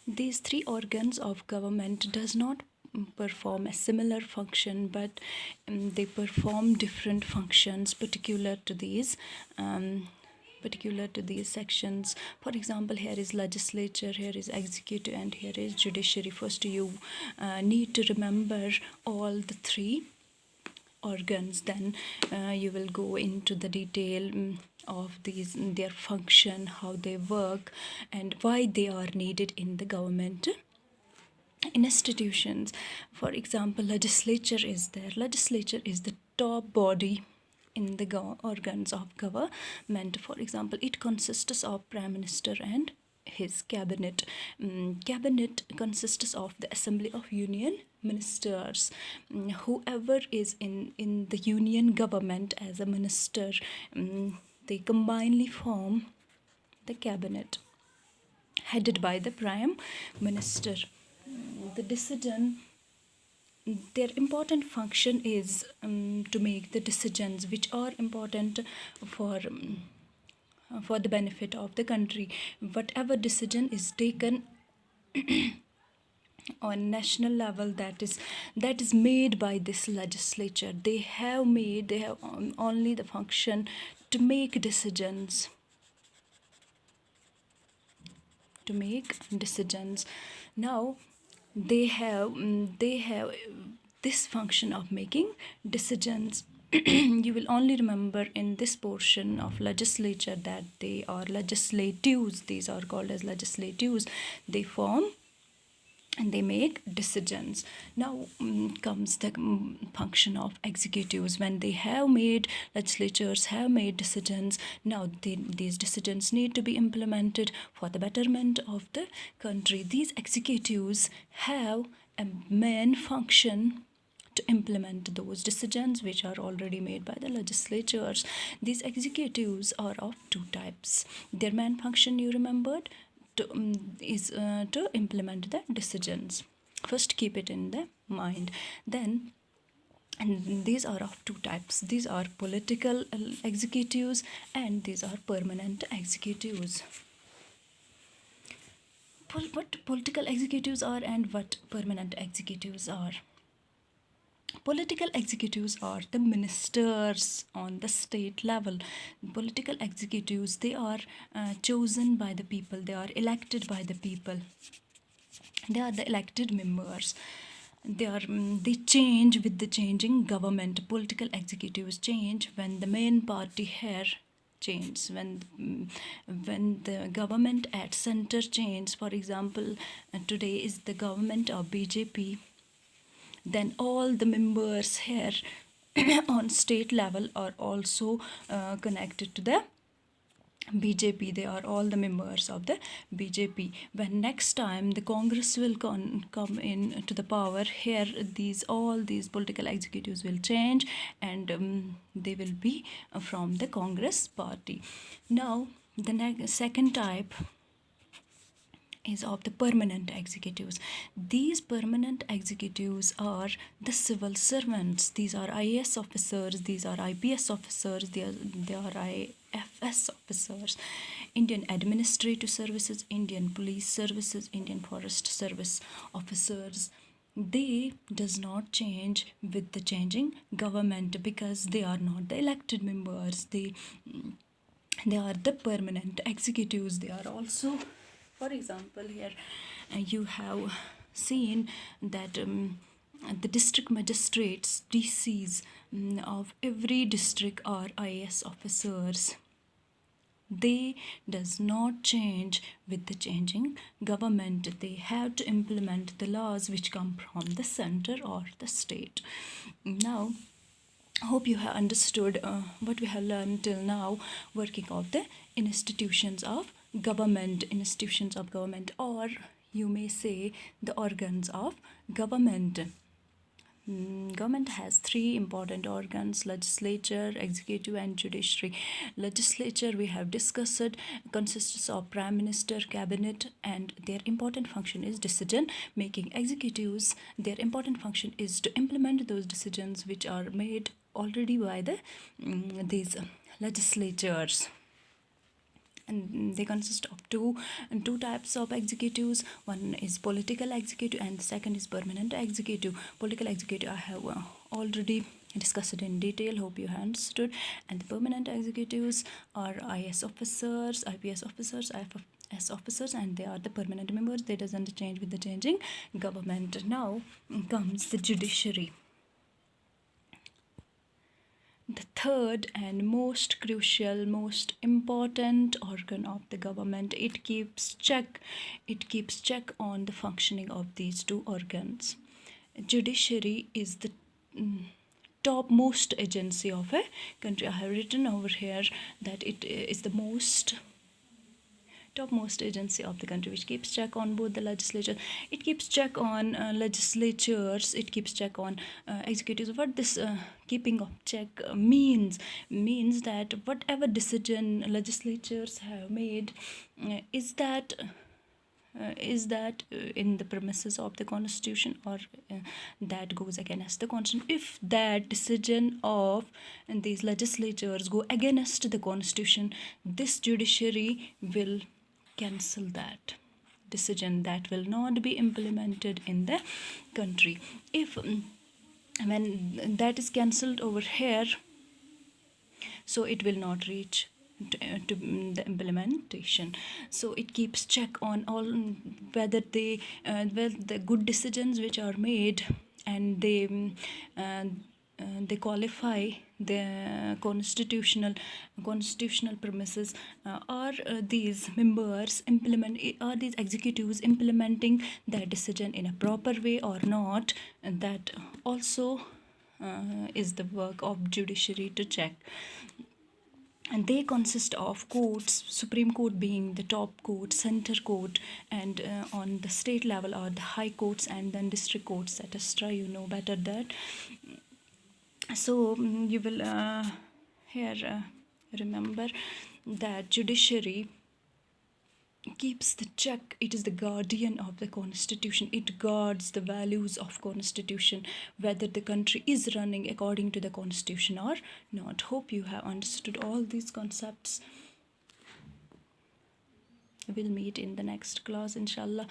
These three organs of government does not perform a similar function, but they perform different functions particular to these sections. For example, here is legislature, here is executive, and here is judiciary. First, you need to remember all the three organs, then you will go into the detail of their function, how they work, and why they are needed in the government institutions. For example, legislature is there. Legislature is the top body in the organs of government. For example, it consists of prime minister and his cabinet. Cabinet consists of the assembly of union ministers. Whoever is in the union government as a minister, they combinedly form the cabinet headed by the prime minister. The decision, their important function is to make the decisions which are important for the benefit of the country. Whatever decision is taken on national level, that is made by this legislature. They have only the function to make decisions. Now they have this function of making decisions. You will only remember in this portion of legislature that they are legislatives. These are called as legislatives. They form and they make decisions. Now comes the function of executives. When legislatures have made decisions, now these decisions need to be implemented for the betterment of the country. These executives have a main function to implement those decisions which are already made by the legislatures. These executives are of two types. Their main function, you remembered, is to implement the decisions. First, keep it in the mind. Then, and these are of two types. These are political executives and these are permanent executives. What political executives are and what permanent executives are? Political executives are the ministers on the state level. Political executives, they are chosen by the people. They are elected by the people. They are the elected members. They change with the changing government. Political executives change when the main party here change, when the government at center change. For example, today is the government of BJP. Then all the members here on state level are also connected to the BJP. They are all the members of the BJP. When next time the Congress will come in to the power, here all these political executives will change and they will be from the Congress party. Now the second type is of the permanent executives. These permanent executives are the civil servants. These are IAS officers, these are IPS officers, they are IFS officers, Indian Administrative Services, Indian Police Services, Indian Forest Service officers. They does not change with the changing government because they are not the elected members. They are the permanent executives. They are also, for example, here you have seen that the district magistrates, DCs of every district are IAS officers. They does not change with the changing government. They have to implement the laws which come from the center or the state. Now, hope you have understood what we have learned till now, working of the institutions of government, or you may say the organs of government. Government has three important organs: legislature, executive, and judiciary. Legislature, we have discussed, consists of prime minister, cabinet, and their important function is decision making. Executives, their important function is to implement those decisions which are made already by these legislatures. and they consist of two types of executives. One is political executive and the second is permanent executive. Political executive I have already discussed it in detail, hope you have understood. And the permanent executives are IS officers, IPS officers, IFS officers, and they are the permanent members. They doesn't change with the changing government. Now comes the judiciary, the third and most crucial, most important organ of the government. It keeps check on the functioning of these two organs. Judiciary is the topmost agency of a country. I have written over here that it is the topmost agency of the country, which keeps check on both the legislature. It keeps check on legislatures. It keeps check on executives. What this keeping of check means that whatever decision legislatures have made, is that in the premises of the constitution, or that goes against the constitution. If that decision of these legislatures go against the constitution, this judiciary will cancel that decision. That will not be implemented in the country. If when that is cancelled over here, so it will not reach to the implementation. So it keeps check on all whether the good decisions which are made, and they qualify the constitutional premises. Are these executives implementing that decision in a proper way or not? And that also is the work of judiciary to check. And they consist of courts, Supreme Court being the top court, center court, and on the state level are the high courts and then district courts, etc. You know better that. So you will here remember that judiciary keeps the check. It is the guardian of the constitution. It guards the values of constitution, whether the country is running according to the constitution or not. Hope you have understood all these concepts. We'll meet in the next class, inshallah.